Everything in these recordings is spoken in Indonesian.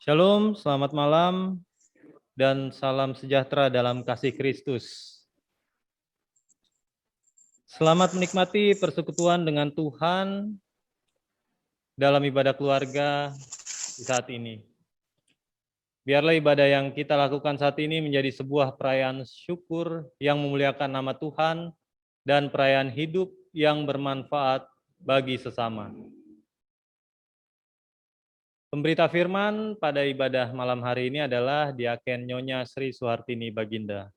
Shalom, selamat malam, dan salam sejahtera dalam kasih Kristus. Selamat menikmati persekutuan dengan Tuhan dalam ibadah keluarga di saat ini. Biarlah ibadah yang kita lakukan saat ini menjadi sebuah perayaan syukur yang memuliakan nama Tuhan dan perayaan hidup yang bermanfaat bagi sesama. Pemberita firman pada ibadah malam hari ini adalah Diaken Nyonya Sri Suhartini Baginda.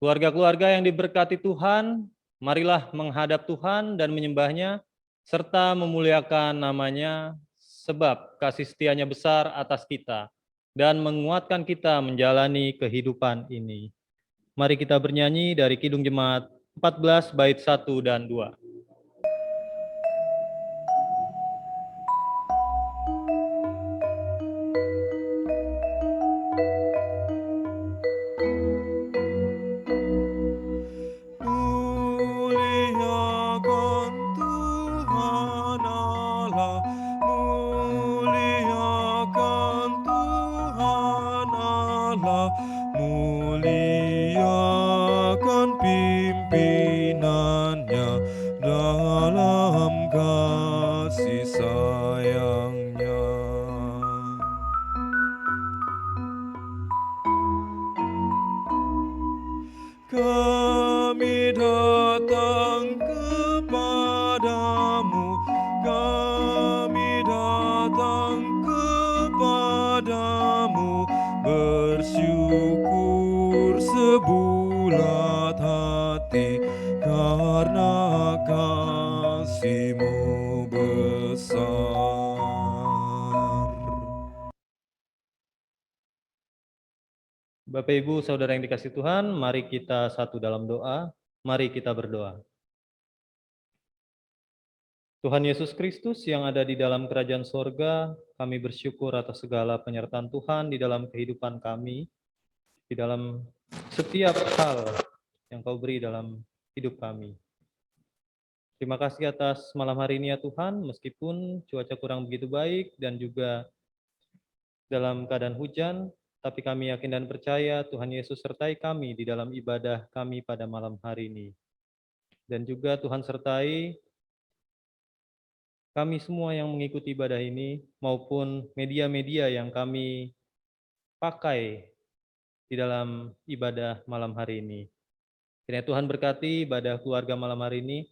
Keluarga-keluarga yang diberkati Tuhan, marilah menghadap Tuhan dan menyembah-Nya, serta memuliakan nama-Nya, sebab kasih setia-Nya besar atas kita, dan menguatkan kita menjalani kehidupan ini. Mari kita bernyanyi dari Kidung Jemaat 14 bait 1 dan 2. Muliakan Tuhan Allah, muliakan Tuhan Allah, muliakan pimpinannya dalam kasih sayangnya. Kami datang kepadamu, kami datang kepadamu, bersyukur sebulat hati, karena kasih-Mu besar. Bapak Ibu Saudara yang dikasihi Tuhan, mari kita satu dalam doa, mari kita berdoa. Tuhan Yesus Kristus yang ada di dalam kerajaan sorga, kami bersyukur atas segala penyertaan Tuhan di dalam kehidupan kami, di dalam setiap hal yang Kau beri dalam hidup kami. Terima kasih atas malam hari ini ya Tuhan, meskipun cuaca kurang begitu baik dan juga dalam keadaan hujan, tapi kami yakin dan percaya Tuhan Yesus sertai kami di dalam ibadah kami pada malam hari ini. Dan juga Tuhan sertai kami semua yang mengikuti ibadah ini maupun media-media yang kami pakai di dalam ibadah malam hari ini. Kiranya Tuhan berkati ibadah keluarga malam hari ini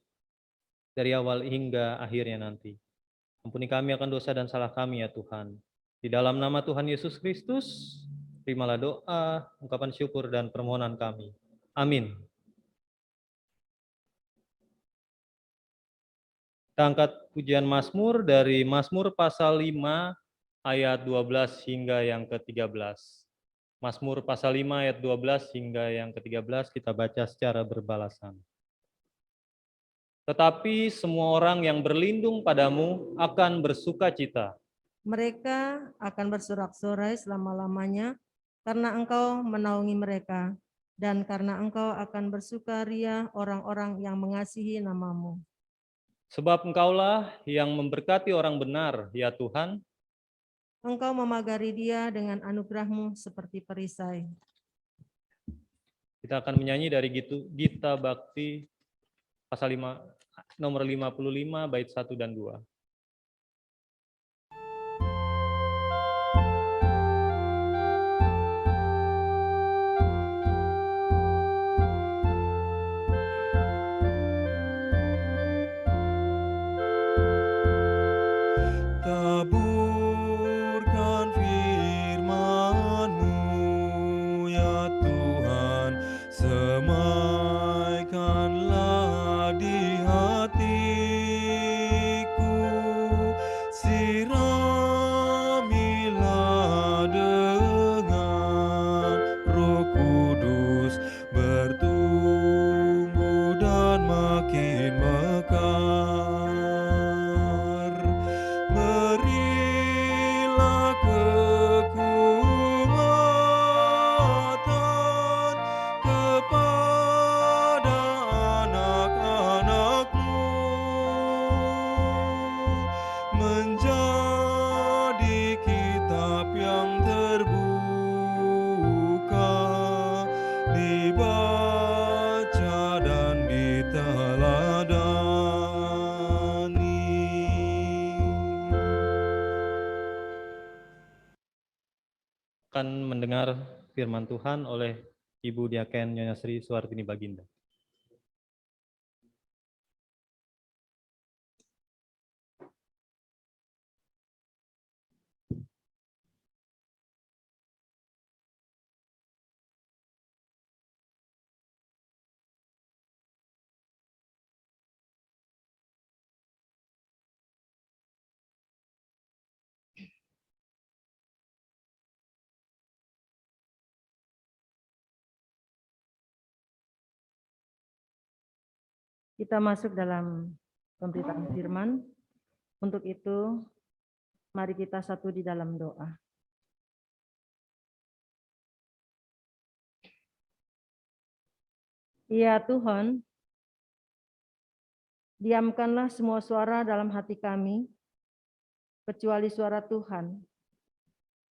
dari awal hingga akhirnya nanti. Ampuni kami akan dosa dan salah kami ya Tuhan. Di dalam nama Tuhan Yesus Kristus, terimalah doa, ungkapan syukur dan permohonan kami. Amin. Kita angkat pujian Mazmur dari Mazmur pasal 5 ayat 12 hingga yang ke-13. Mazmur pasal 5 ayat 12 hingga yang ke-13 kita baca secara berbalasan. Tetapi semua orang yang berlindung padamu akan bersukacita. Mereka akan bersorak-sorai selama-lamanya karena Engkau menaungi mereka, dan karena Engkau akan bersukaria orang-orang yang mengasihi nama-Mu. Sebab Engkaulah yang memberkati orang benar, ya Tuhan. Engkau memagari dia dengan anugerah-Mu seperti perisai. Kita akan menyanyi dari Gita Bakti pasal 5, nomor 55 bait 1 dan 2. Taburkan firman-Mu ya Tuhan, semaikanlah di hatiku mendengar firman Tuhan oleh Ibu Diaken Nyonya Sri Suwartini Baginda. Kita masuk dalam pemberitaan firman. Untuk itu, mari kita satu di dalam doa. Ya Tuhan, diamkanlah semua suara dalam hati kami, kecuali suara Tuhan,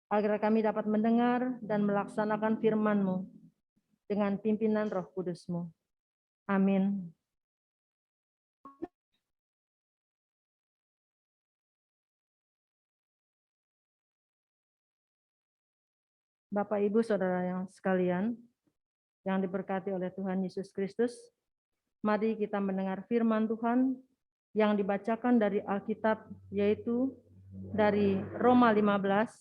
agar kami dapat mendengar dan melaksanakan firman-Mu dengan pimpinan Roh Kudus-Mu. Amin. Bapak, Ibu, Saudara yang sekalian, yang diberkati oleh Tuhan Yesus Kristus, mari kita mendengar firman Tuhan yang dibacakan dari Alkitab, yaitu dari Roma 15,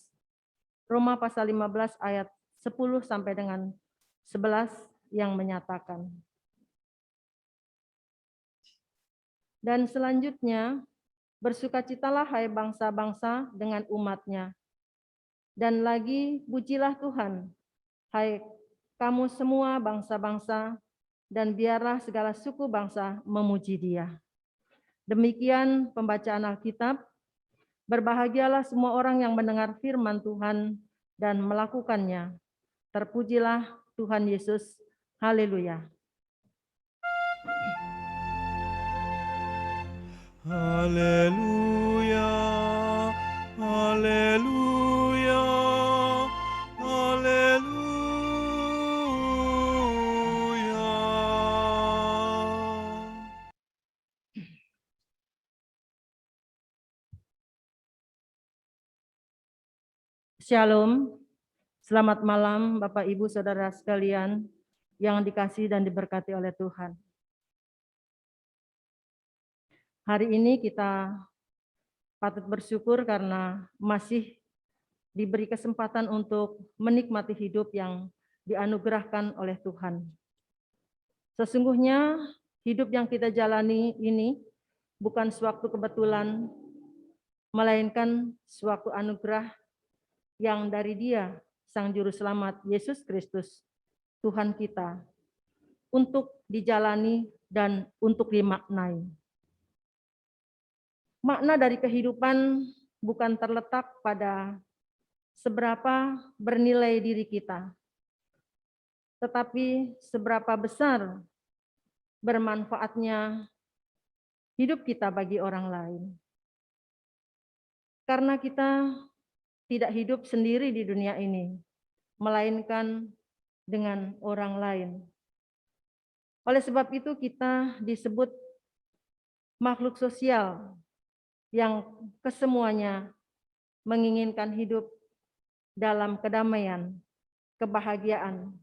Roma pasal 15 ayat 10 sampai dengan 11 yang menyatakan. Dan selanjutnya, bersukacitalah hai bangsa-bangsa dengan umat-Nya. Dan lagi pujilah Tuhan, hai kamu semua bangsa-bangsa, dan biarlah segala suku bangsa memuji Dia. Demikian pembacaan Alkitab. Berbahagialah semua orang yang mendengar firman Tuhan dan melakukannya. Terpujilah Tuhan Yesus. Haleluya. Haleluya, haleluya, haleluya. Shalom. Selamat malam Bapak Ibu Saudara sekalian yang dikasihi dan diberkati oleh Tuhan. Hari ini kita patut bersyukur karena masih diberi kesempatan untuk menikmati hidup yang dianugerahkan oleh Tuhan. Sesungguhnya hidup yang kita jalani ini bukan suatu kebetulan, melainkan suatu anugerah yang dari Dia, Sang Juru Selamat Yesus Kristus, Tuhan kita, untuk dijalani dan untuk dimaknai. Makna dari kehidupan bukan terletak pada seberapa bernilai diri kita, tetapi seberapa besar bermanfaatnya hidup kita bagi orang lain. Karena kita tidak hidup sendiri di dunia ini, melainkan dengan orang lain. Oleh sebab itu kita disebut makhluk sosial yang kesemuanya menginginkan hidup dalam kedamaian, kebahagiaan,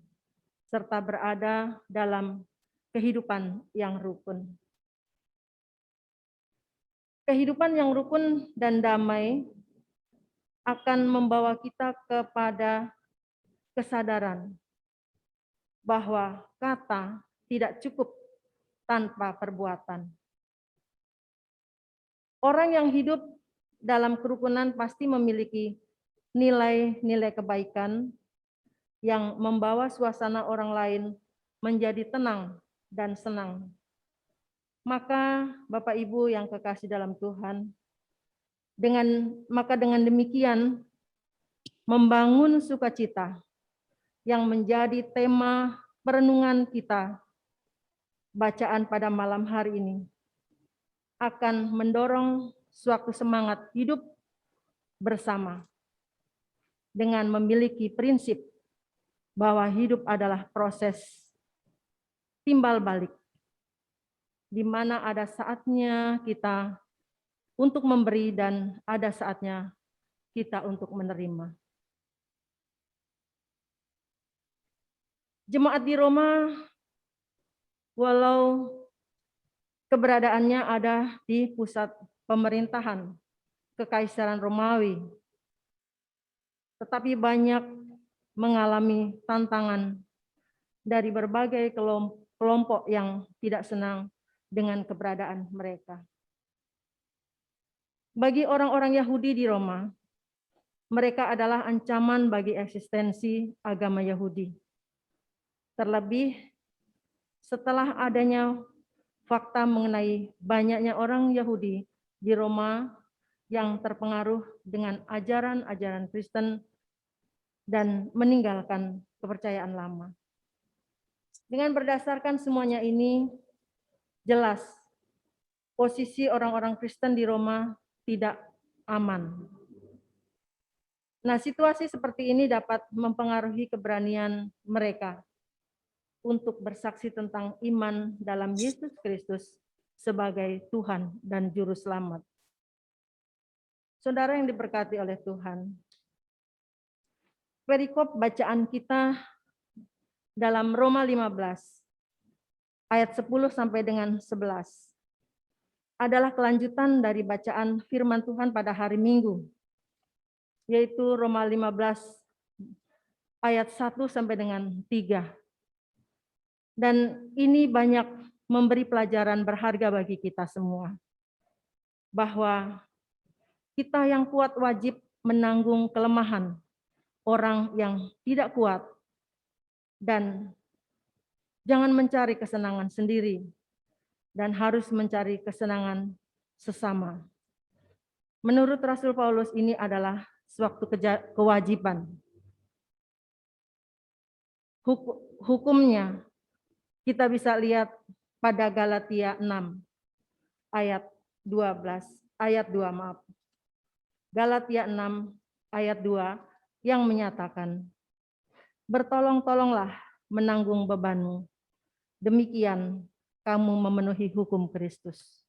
serta berada dalam kehidupan yang rukun. Kehidupan yang rukun dan damai akan membawa kita kepada kesadaran bahwa kata tidak cukup tanpa perbuatan. Orang yang hidup dalam kerukunan pasti memiliki nilai-nilai kebaikan yang membawa suasana orang lain menjadi tenang dan senang. Maka Bapak Ibu yang kekasih dalam Tuhan, dengan demikian membangun sukacita yang menjadi tema perenungan kita, bacaan pada malam hari ini, akan mendorong suatu semangat hidup bersama dengan memiliki prinsip bahwa hidup adalah proses timbal balik, di mana ada saatnya kita untuk memberi dan ada saatnya kita untuk menerima. Jemaat di Roma, walau keberadaannya ada di pusat pemerintahan Kekaisaran Romawi, tetapi banyak mengalami tantangan dari berbagai kelompok yang tidak senang dengan keberadaan mereka. Bagi orang-orang Yahudi di Roma, mereka adalah ancaman bagi eksistensi agama Yahudi. Terlebih setelah adanya fakta mengenai banyaknya orang Yahudi di Roma yang terpengaruh dengan ajaran-ajaran Kristen dan meninggalkan kepercayaan lama. Dengan berdasarkan semuanya ini, jelas posisi orang-orang Kristen di Roma tidak aman. Nah, situasi seperti ini dapat mempengaruhi keberanian mereka untuk bersaksi tentang iman dalam Yesus Kristus sebagai Tuhan dan Juru Selamat. Saudara yang diberkati oleh Tuhan, perikop bacaan kita dalam Roma 15 ayat 10 sampai dengan 11 adalah kelanjutan dari bacaan firman Tuhan pada hari Minggu, yaitu Roma 15 ayat 1 sampai dengan 3. Dan ini banyak memberi pelajaran berharga bagi kita semua, bahwa kita yang kuat wajib menanggung kelemahan orang yang tidak kuat, dan jangan mencari kesenangan sendiri, dan harus mencari kesenangan sesama. Menurut Rasul Paulus, ini adalah suatu kewajiban. Hukumnya kita bisa lihat pada Galatia 6 ayat 12, ayat 2, maaf. Galatia 6 ayat 2 yang menyatakan, bertolong-tolonglah menanggung bebanmu, demikian kamu memenuhi hukum Kristus.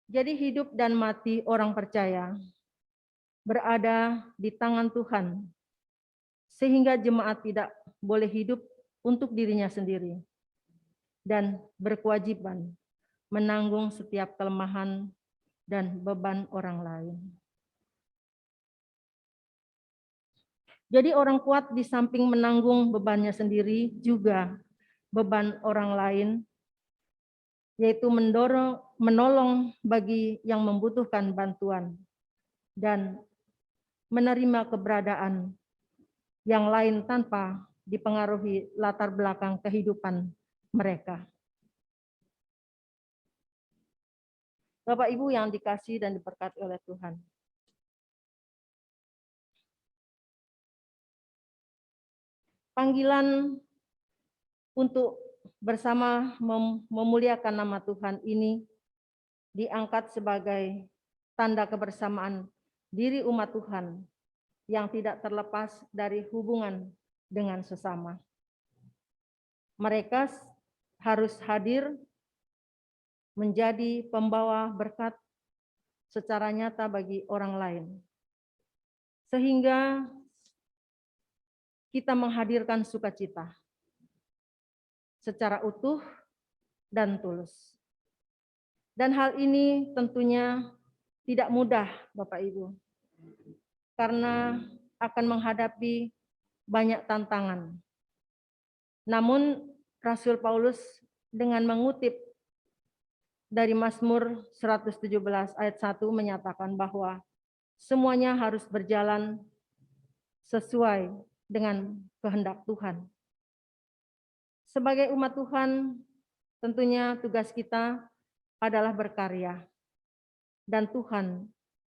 Jadi hidup dan mati orang percaya berada di tangan Tuhan, sehingga jemaat tidak boleh hidup untuk dirinya sendiri dan berkewajiban menanggung setiap kelemahan dan beban orang lain. Jadi orang kuat di samping menanggung bebannya sendiri juga beban orang lain, yaitu menolong bagi yang membutuhkan bantuan dan menerima keberadaan yang lain tanpa dipengaruhi latar belakang kehidupan mereka. Bapak Ibu yang dikasihi dan diberkati oleh Tuhan. Panggilan untuk bersama memuliakan nama Tuhan ini diangkat sebagai tanda kebersamaan diri umat Tuhan yang tidak terlepas dari hubungan dengan sesama. Mereka harus hadir menjadi pembawa berkat secara nyata bagi orang lain, sehingga kita menghadirkan sukacita secara utuh dan tulus. Dan hal ini tentunya tidak mudah, Bapak Ibu, karena akan menghadapi banyak tantangan. Namun Rasul Paulus dengan mengutip dari Mazmur 117 ayat 1 menyatakan bahwa semuanya harus berjalan sesuai dengan kehendak Tuhan. Sebagai umat Tuhan, tentunya tugas kita adalah berkarya, dan Tuhan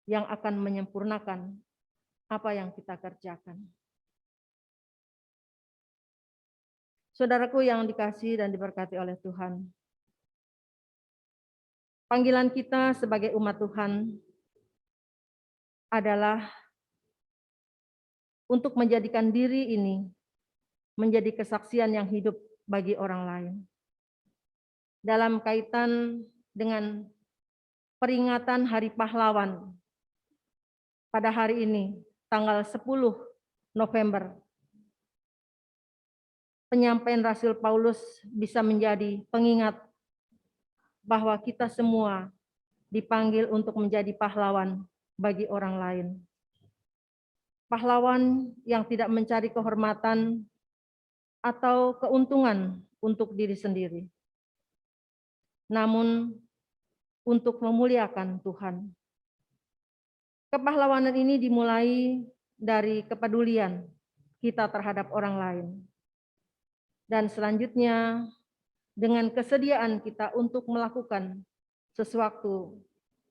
yang akan menyempurnakan apa yang kita kerjakan. Saudaraku yang dikasihi dan diberkati oleh Tuhan, panggilan kita sebagai umat Tuhan adalah untuk menjadikan diri ini menjadi kesaksian yang hidup bagi orang lain. Dalam kaitan dengan peringatan Hari Pahlawan pada hari ini, tanggal 10 November, penyampaian Rasul Paulus bisa menjadi pengingat bahwa kita semua dipanggil untuk menjadi pahlawan bagi orang lain. Pahlawan yang tidak mencari kehormatan atau keuntungan untuk diri sendiri, namun untuk memuliakan Tuhan. Kepahlawanan ini dimulai dari kepedulian kita terhadap orang lain. Dan selanjutnya dengan kesediaan kita untuk melakukan sesuatu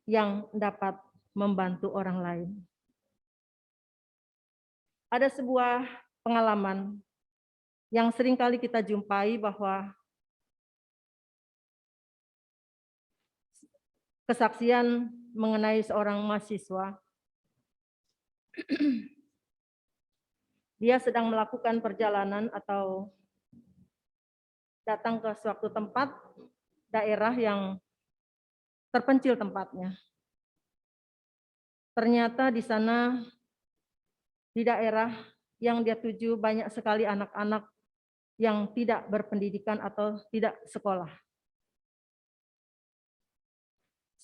yang dapat membantu orang lain. Ada sebuah pengalaman yang seringkali kita jumpai bahwa kesaksian mengenai seorang mahasiswa. Dia sedang melakukan perjalanan atau datang ke suatu tempat, daerah yang terpencil tempatnya. Ternyata di sana, di daerah yang dia tuju banyak sekali anak-anak yang tidak berpendidikan atau tidak sekolah.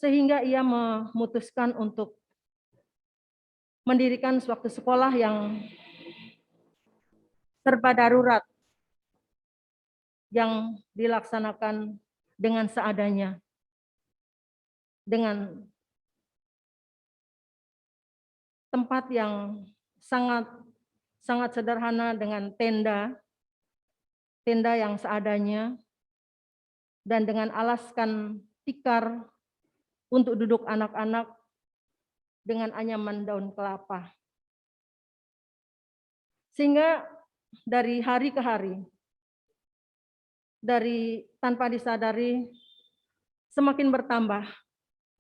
Sehingga ia memutuskan untuk mendirikan suatu sekolah yang serba darurat, yang dilaksanakan dengan seadanya, dengan tempat yang sangat sederhana, dengan tenda yang seadanya, dan dengan alaskan tikar untuk duduk anak-anak dengan anyaman daun kelapa. Sehingga dari hari ke hari, tanpa disadari, semakin bertambah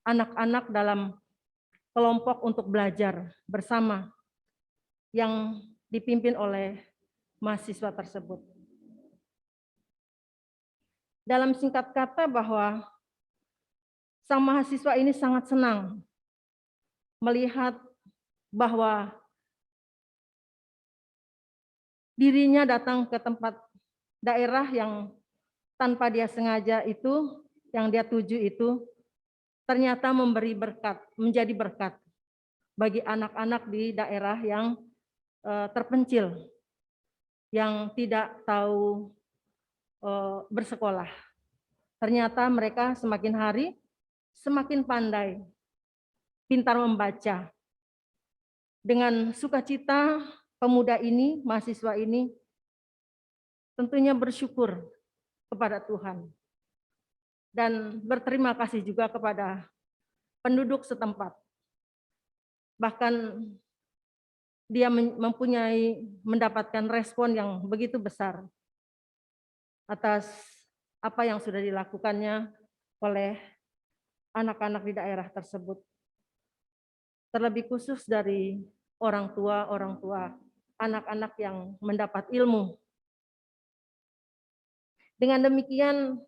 anak-anak dalam kelompok untuk belajar bersama yang dipimpin oleh mahasiswa tersebut. Dalam singkat kata bahwa sang mahasiswa ini sangat senang melihat bahwa dirinya datang ke tempat daerah yang tanpa dia sengaja itu, yang dia tuju itu, ternyata memberi berkat, menjadi berkat bagi anak-anak di daerah yang terpencil, yang tidak tahu bersekolah. Ternyata mereka semakin hari semakin pandai, pintar membaca. Dengan sukacita pemuda ini, mahasiswa ini, tentunya bersyukur kepada Tuhan. Dan berterima kasih juga kepada penduduk setempat. Bahkan dia mendapatkan respon yang begitu besar atas apa yang sudah dilakukannya oleh anak-anak di daerah tersebut. Terlebih khusus dari orang tua anak-anak yang mendapat ilmu. Dengan demikian,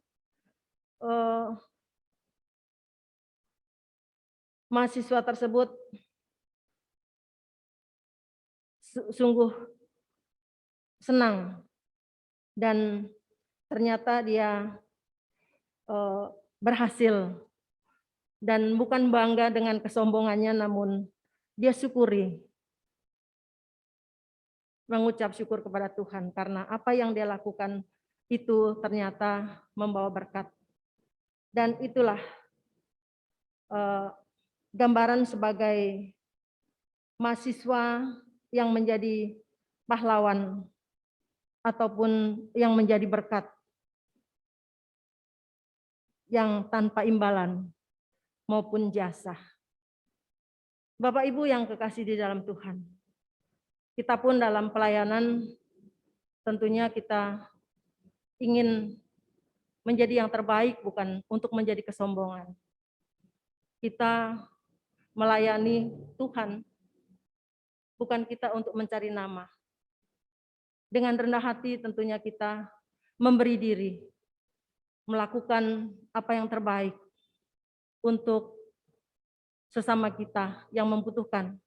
mahasiswa tersebut sungguh senang dan ternyata dia berhasil, dan bukan bangga dengan kesombongannya, namun dia syukuri, mengucap syukur kepada Tuhan karena apa yang dia lakukan itu ternyata membawa berkat. Dan itulah gambaran sebagai mahasiswa yang menjadi pahlawan ataupun yang menjadi berkat yang tanpa imbalan maupun jasa. Bapak Ibu yang kekasih di dalam Tuhan, kita pun dalam pelayanan tentunya kita ingin menjadi yang terbaik, bukan untuk menjadi kesombongan. Kita melayani Tuhan, bukan kita untuk mencari nama. Dengan rendah hati tentunya kita memberi diri, melakukan apa yang terbaik untuk sesama kita yang membutuhkan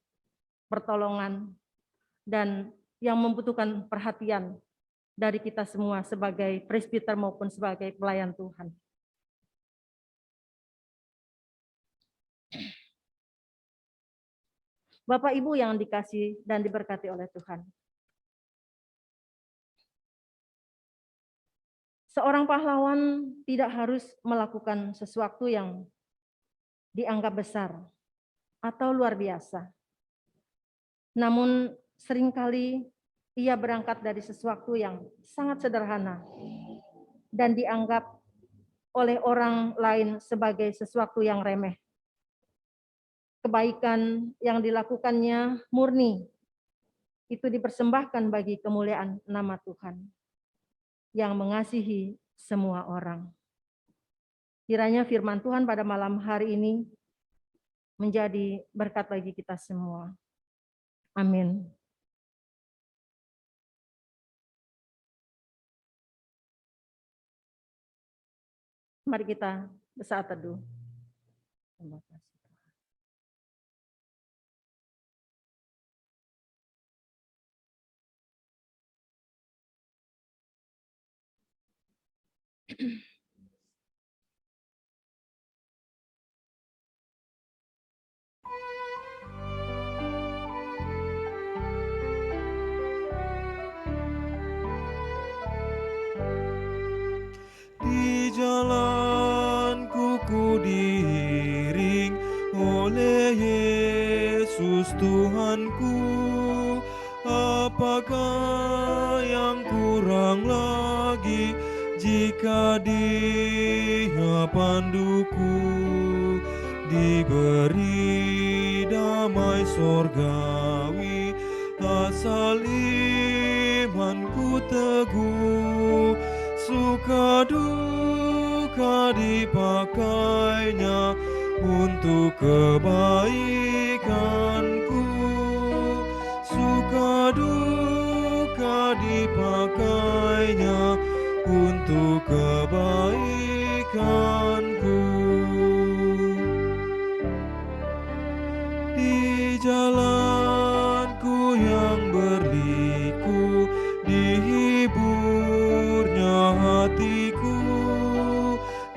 pertolongan dan yang membutuhkan perhatian dari kita semua sebagai presbiter maupun sebagai pelayan Tuhan. Bapak Ibu yang dikasihi dan diberkati oleh Tuhan. Seorang pahlawan tidak harus melakukan sesuatu yang dianggap besar atau luar biasa. Namun seringkali ia berangkat dari sesuatu yang sangat sederhana dan dianggap oleh orang lain sebagai sesuatu yang remeh. Kebaikan yang dilakukannya murni, itu dipersembahkan bagi kemuliaan nama Tuhan yang mengasihi semua orang. Kiranya firman Tuhan pada malam hari ini menjadi berkat bagi kita semua. Amin. Mari kita bersaat teduh. Terima kasih. Di jalanku ku diiring oleh Yesus Tuhanku. Apakah yang kurang lagi jika Dia panduku? Diberi damai sorgawi, asal imanku teguh. Suka duka dipakainya untuk kebaikanku. Suka duka dipakainya untuk kebaikanku. Di jalanku yang berliku, dihiburnya hatiku.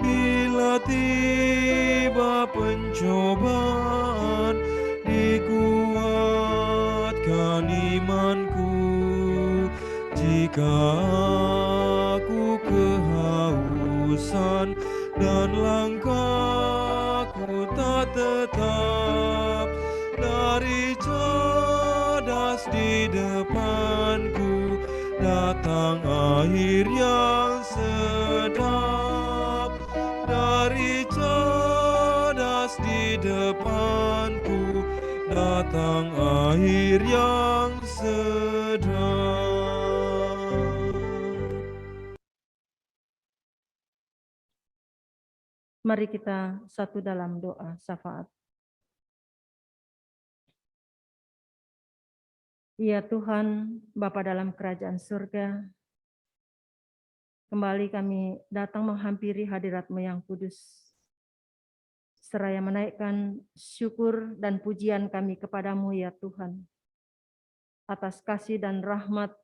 Bila tiba pencobaan, dikuatkan imanku. Jika aku kehausan dan langkahku tak tetap, dari cadas di depanku datang air yang sedap. Dari cadas di depanku datang air yang sedap. Mari kita satu dalam doa syafaat. Ya Tuhan, Bapa dalam kerajaan surga, kembali kami datang menghampiri hadirat-Mu yang kudus, seraya menaikkan syukur dan pujian kami kepadamu ya Tuhan, atas kasih dan rahmat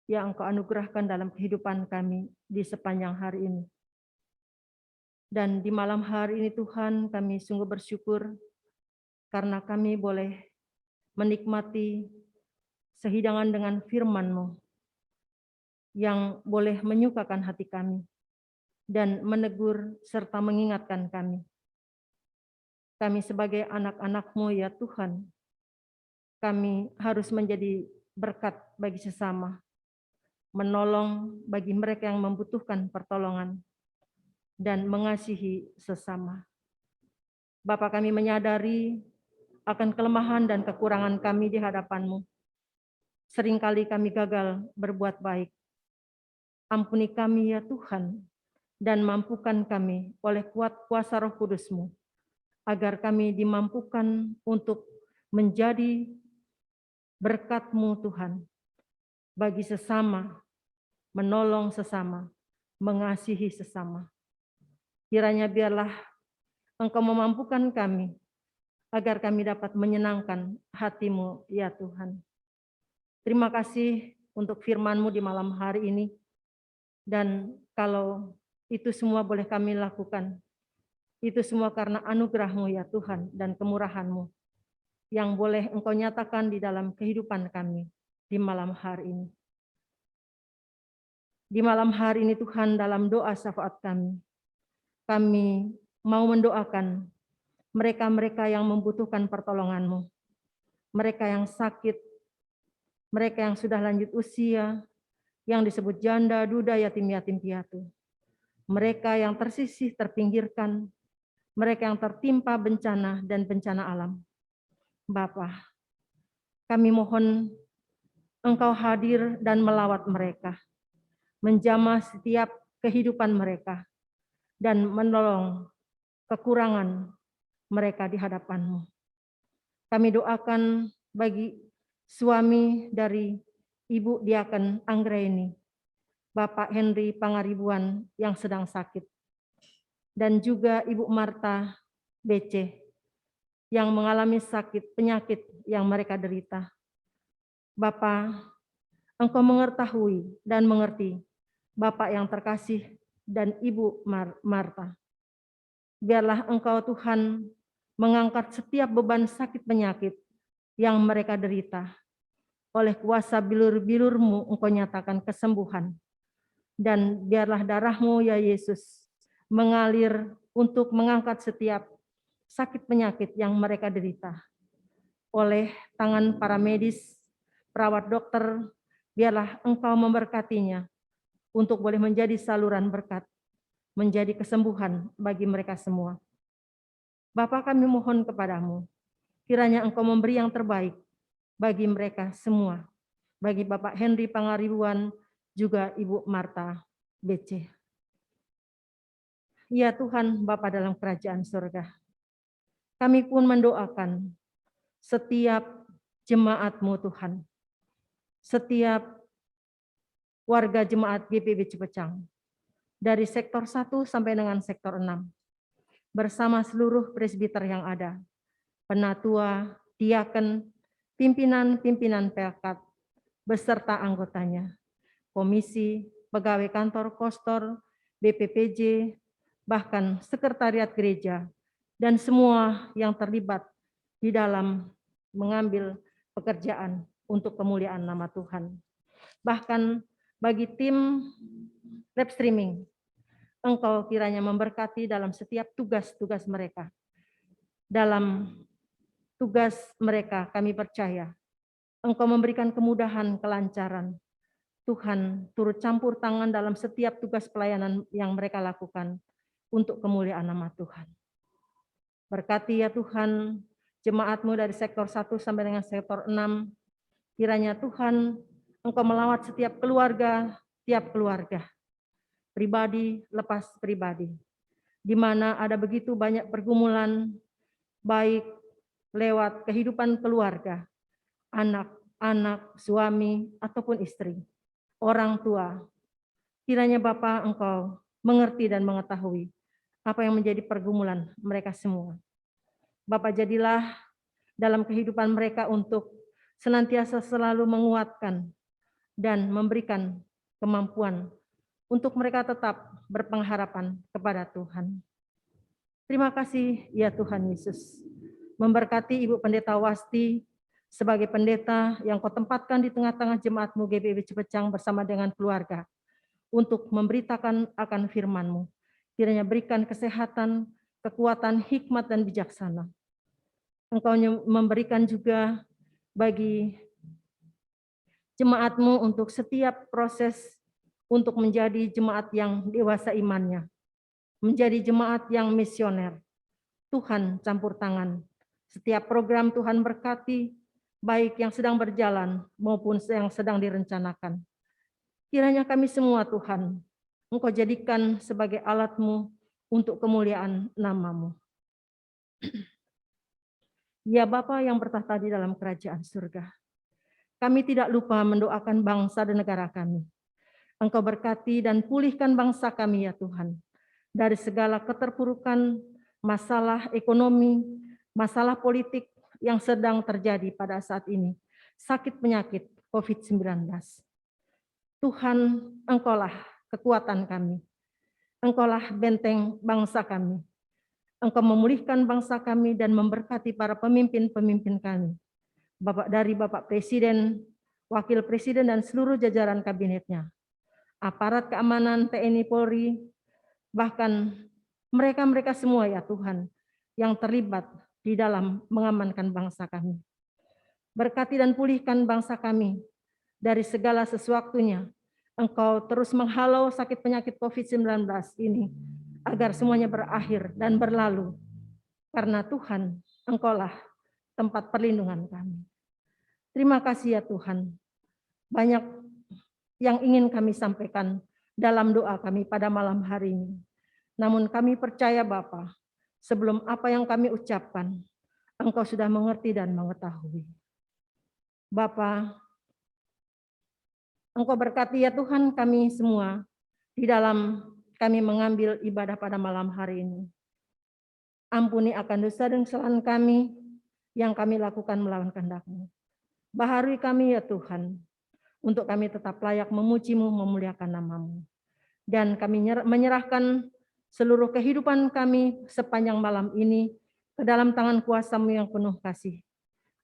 yang Engkau anugerahkan dalam kehidupan kami di sepanjang hari ini. Dan di malam hari ini Tuhan, kami sungguh bersyukur karena kami boleh menikmati sehidangan dengan firman-Mu yang boleh menyukakan hati kami dan menegur serta mengingatkan kami. Kami sebagai anak-anak-Mu ya Tuhan, kami harus menjadi berkat bagi sesama, menolong bagi mereka yang membutuhkan pertolongan, dan mengasihi sesama. Bapa, kami menyadari akan kelemahan dan kekurangan kami di hadapan-Mu. Seringkali kami gagal berbuat baik. Ampuni kami ya Tuhan, dan mampukan kami oleh kuasa Roh Kudus-Mu, agar kami dimampukan untuk menjadi berkat-Mu Tuhan, bagi sesama, menolong sesama, mengasihi sesama. Kiranya biarlah Engkau memampukan kami, agar kami dapat menyenangkan hati-Mu ya Tuhan. Terima kasih untuk firman-Mu di malam hari ini. Dan kalau itu semua boleh kami lakukan, itu semua karena anugerah-Mu ya Tuhan dan kemurahan-Mu yang boleh Engkau nyatakan di dalam kehidupan kami di malam hari ini. Di malam hari ini Tuhan, dalam doa syafaat kami mau mendoakan mereka-mereka yang membutuhkan pertolongan-Mu, mereka yang sakit, mereka yang sudah lanjut usia, yang disebut janda, duda, yatim piatu, mereka yang tersisih, terpinggirkan, mereka yang tertimpa bencana dan bencana alam. Bapa, kami mohon Engkau hadir dan melawat mereka, menjamah setiap kehidupan mereka, dan menolong kekurangan mereka di hadapan-Mu. Kami doakan bagi suami dari Ibu Diaken Anggraini, Bapak Henry Pangaribuan yang sedang sakit, dan juga Ibu Marta BC yang mengalami sakit penyakit yang mereka derita. Bapa, Engkau mengetahui dan mengerti Bapak yang terkasih dan Ibu Marta. Biarlah Engkau Tuhan mengangkat setiap beban sakit penyakit yang mereka derita. Oleh kuasa bilur-bilur-Mu Engkau nyatakan kesembuhan. Dan biarlah darah-Mu ya Yesus mengalir untuk mengangkat setiap sakit penyakit yang mereka derita. Oleh tangan para medis, perawat dokter, biarlah Engkau memberkatinya untuk boleh menjadi saluran berkat, menjadi kesembuhan bagi mereka semua. Bapa, kami mohon kepadamu, kiranya Engkau memberi yang terbaik bagi mereka semua, bagi Bapak Henry Pangaribuan, juga Ibu Marta BC. Ya Tuhan, Bapa dalam kerajaan surga, kami pun mendoakan setiap jemaat-Mu Tuhan, setiap warga jemaat GPIB Cipecang, dari sektor 1 sampai dengan sektor 6, bersama seluruh presbiter yang ada, penatua, diaken, pimpinan-pimpinan pelkat, beserta anggotanya, komisi, pegawai kantor kostor, BPPJ, bahkan sekretariat gereja, dan semua yang terlibat di dalam mengambil pekerjaan untuk kemuliaan nama Tuhan. Bahkan bagi tim live streaming, Engkau kiranya memberkati dalam setiap tugas-tugas mereka. Dalam tugas mereka kami percaya, Engkau memberikan kemudahan, kelancaran. Tuhan turut campur tangan dalam setiap tugas pelayanan yang mereka lakukan untuk kemuliaan nama Tuhan. Berkati ya Tuhan, jemaat-Mu dari sektor 1 sampai dengan sektor 6, kiranya Tuhan Engkau melawat setiap keluarga, tiap keluarga, pribadi lepas pribadi, di mana ada begitu banyak pergumulan, baik lewat kehidupan keluarga, anak-anak, suami, ataupun istri, orang tua. Kiranya Bapa Engkau mengerti dan mengetahui apa yang menjadi pergumulan mereka semua. Bapa, jadilah dalam kehidupan mereka untuk senantiasa selalu menguatkan dan memberikan kemampuan untuk mereka tetap berpengharapan kepada Tuhan. Terima kasih ya Tuhan Yesus. Memberkati Ibu Pendeta Wasti sebagai pendeta yang Kau tempatkan di tengah-tengah jemaat-Mu GPIB Cipecang bersama dengan keluarga untuk memberitakan akan firman-Mu. Kiranya berikan kesehatan, kekuatan, hikmat, dan bijaksana. Engkau memberikan juga bagi jemaat-Mu untuk setiap proses untuk menjadi jemaat yang dewasa imannya, menjadi jemaat yang misioner. Tuhan campur tangan. Setiap program Tuhan berkati, baik yang sedang berjalan maupun yang sedang direncanakan. Kiranya kami semua Tuhan, Engkau jadikan sebagai alat-Mu untuk kemuliaan nama-Mu. Ya Bapa yang bertahta di dalam kerajaan surga, kami tidak lupa mendoakan bangsa dan negara kami. Engkau berkati dan pulihkan bangsa kami ya Tuhan, dari segala keterpurukan, masalah ekonomi, masalah politik yang sedang terjadi pada saat ini, sakit penyakit COVID-19. Tuhan, Engkaulah kekuatan kami. Engkaulah benteng bangsa kami. Engkau memulihkan bangsa kami dan memberkati para pemimpin-pemimpin kami. Dari Bapak Presiden, Wakil Presiden, dan seluruh jajaran kabinetnya. Aparat keamanan TNI Polri, bahkan mereka-mereka semua ya Tuhan, yang terlibat di dalam mengamankan bangsa kami. Berkati dan pulihkan bangsa kami dari segala sesuatunya. Engkau terus menghalau sakit penyakit COVID-19 ini, agar semuanya berakhir dan berlalu. Karena Tuhan, Engkaulah tempat perlindungan kami. Terima kasih ya Tuhan. Banyak yang ingin kami sampaikan dalam doa kami pada malam hari ini. Namun kami percaya Bapa, sebelum apa yang kami ucapkan, Engkau sudah mengerti dan mengetahui. Bapa, Engkau berkati ya Tuhan kami semua di dalam kami mengambil ibadah pada malam hari ini. Ampuni akan dosa dan kesalahan kami yang kami lakukan melawan kehendak-Mu. Baharui kami ya Tuhan, untuk kami tetap layak memuji-Mu, memuliakan nama-Mu. Dan kami menyerahkan seluruh kehidupan kami sepanjang malam ini ke dalam tangan kuasa-Mu yang penuh kasih.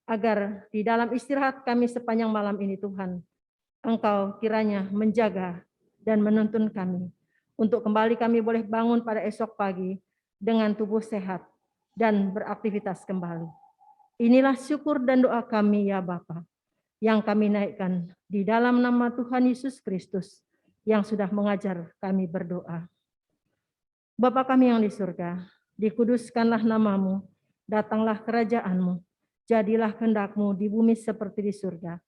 Agar di dalam istirahat kami sepanjang malam ini Tuhan, Engkau kiranya menjaga dan menuntun kami, untuk kembali kami boleh bangun pada esok pagi dengan tubuh sehat dan beraktivitas kembali. Inilah syukur dan doa kami ya Bapa, yang kami naikkan di dalam nama Tuhan Yesus Kristus, yang sudah mengajar kami berdoa. Bapa kami yang di surga, dikuduskanlah nama-Mu, datanglah kerajaan-Mu, jadilah kehendak-Mu di bumi seperti di surga.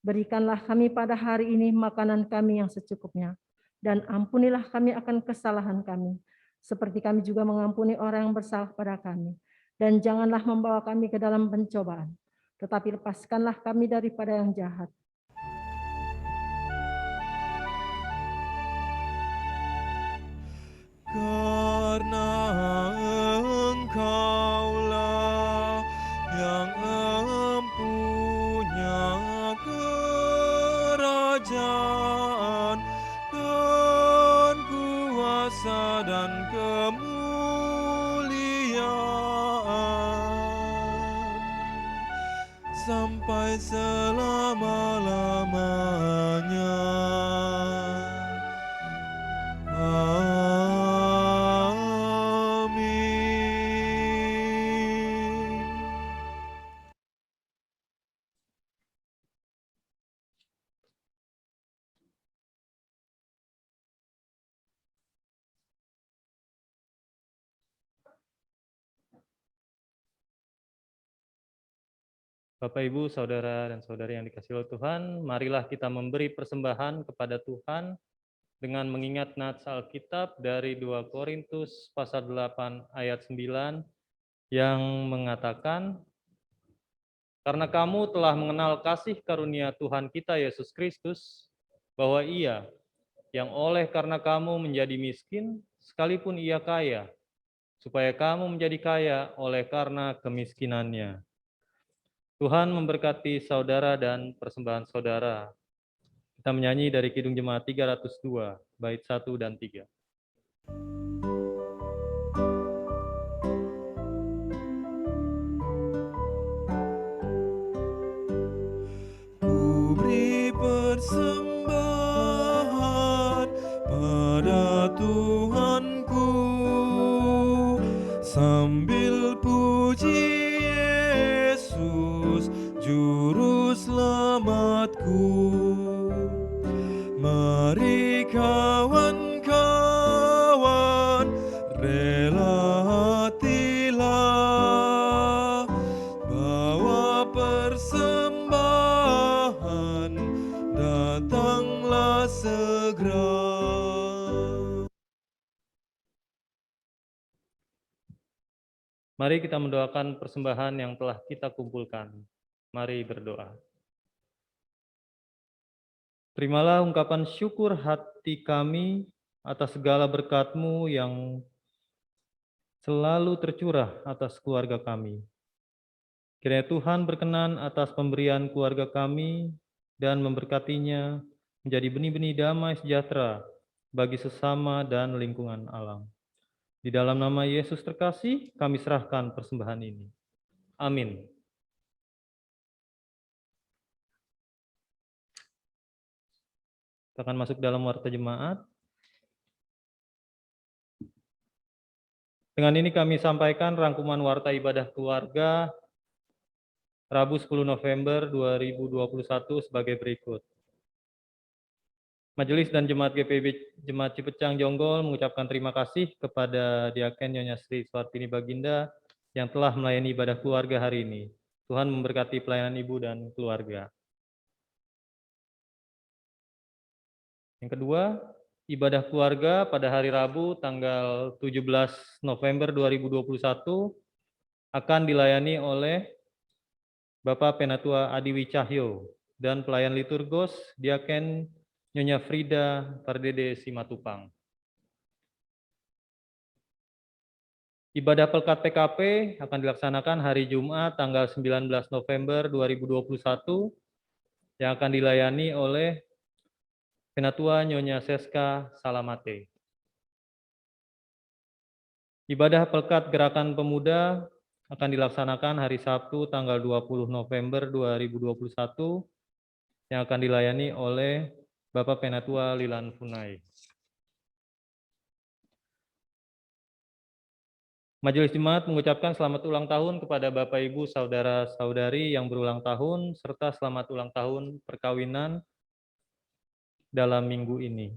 Berikanlah kami pada hari ini makanan kami yang secukupnya, dan ampunilah kami akan kesalahan kami, seperti kami juga mengampuni orang yang bersalah pada kami. Dan janganlah membawa kami ke dalam pencobaan, tetapi lepaskanlah kami daripada yang jahat. Karena Engkaulah yang empunya kerajaan dan kuasa dan kemuliaan sampai selama-lamanya. Amin. Bapak, Ibu, Saudara, dan Saudari yang dikasihi oleh Tuhan, marilah kita memberi persembahan kepada Tuhan dengan mengingat nats Alkitab dari 2 Korintus pasal 8 ayat 9 yang mengatakan, karena kamu telah mengenal kasih karunia Tuhan kita Yesus Kristus, bahwa Ia yang oleh karena kamu menjadi miskin, sekalipun Ia kaya, supaya kamu menjadi kaya oleh karena kemiskinannya. Tuhan memberkati saudara dan persembahan saudara. Kita menyanyi dari Kidung Jemaat 302, bait 1 dan 3. Ku beri persembahan pada Tuhanku sambil puji Yesus Juru Selamatku. Mari kawan-kawan, rela hatilah, bawa persembahan, datanglah segera. Mari kita mendoakan persembahan yang telah kita kumpulkan. Mari berdoa. Terimalah ungkapan syukur hati kami atas segala berkat-Mu yang selalu tercurah atas keluarga kami. Kiranya Tuhan berkenan atas pemberian keluarga kami dan memberkatinya menjadi benih-benih damai sejahtera bagi sesama dan lingkungan alam. Di dalam nama Yesus terkasih, kami serahkan persembahan ini. Amin. Kita akan masuk dalam warta jemaat. Dengan ini kami sampaikan rangkuman warta ibadah keluarga Rabu 10 November 2021 sebagai berikut. Majelis dan Jemaat GPIB Jemaat Cipecang Jonggol mengucapkan terima kasih kepada Diaken Nyonya Sri Suartini Baginda yang telah melayani ibadah keluarga hari ini. Tuhan memberkati pelayanan ibu dan keluarga. Yang kedua, ibadah keluarga pada hari Rabu tanggal 17 November 2021 akan dilayani oleh Bapak Penatua Adi Wicahyo dan pelayan liturgos Diaken Nyonya Frida Pardede Simatupang. Ibadah Pelkat PKP akan dilaksanakan hari Jumat tanggal 19 November 2021 yang akan dilayani oleh Penatua Nyonya Seska Salamate. Ibadah Pelkat Gerakan Pemuda akan dilaksanakan hari Sabtu tanggal 20 November 2021 yang akan dilayani oleh Bapak Penatua Lilan Funai. Majelis Jemaat mengucapkan selamat ulang tahun kepada Bapak Ibu Saudara-saudari yang berulang tahun serta selamat ulang tahun perkawinan dalam minggu ini.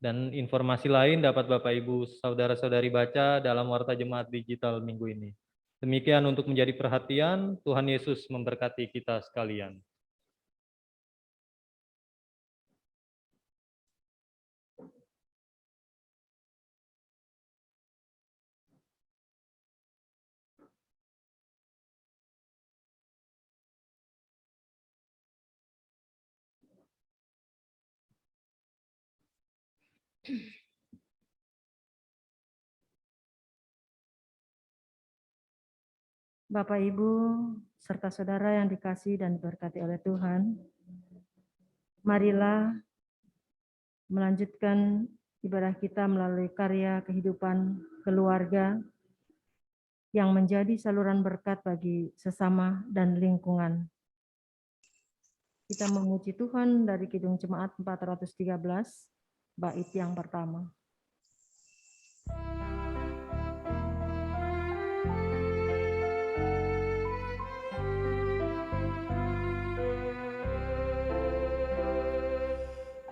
Dan informasi lain dapat Bapak Ibu Saudara-saudari baca dalam Warta Jemaat Digital minggu ini. Demikian untuk menjadi perhatian, Tuhan Yesus memberkati kita sekalian. Bapak, Ibu, serta saudara yang dikasihi dan diberkati oleh Tuhan, marilah melanjutkan ibadah kita melalui karya kehidupan keluarga yang menjadi saluran berkat bagi sesama dan lingkungan. Kita memuji Tuhan dari Kidung Jemaat 413, bait yang pertama.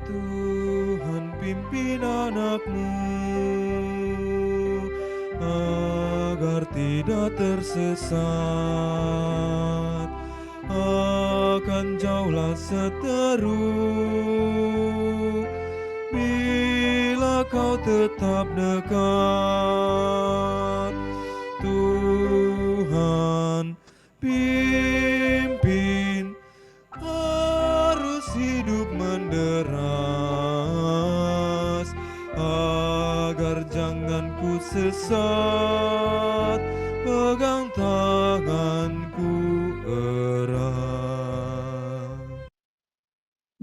Tuhan pimpin anakmu agar tidak tersesat, akan jauhlah seteru bila kau tetap dekat. Tuhan pimpin arus hidup menderas, agar jangan ku sesat, pegang tanganku erat.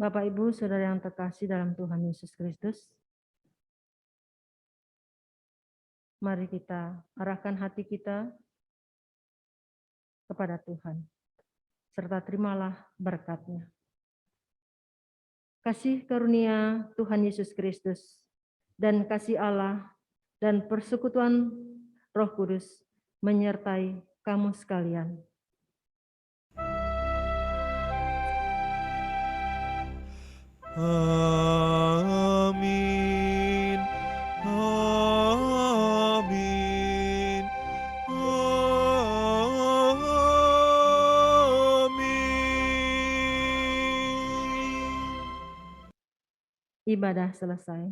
Bapak, Ibu, saudara yang terkasih dalam Tuhan Yesus Kristus, mari kita arahkan hati kita kepada Tuhan, serta terimalah berkat-Nya. Kasih karunia Tuhan Yesus Kristus dan kasih Allah dan persekutuan Roh Kudus menyertai kamu sekalian. Amin. Amin. Amin. Ibadah selesai.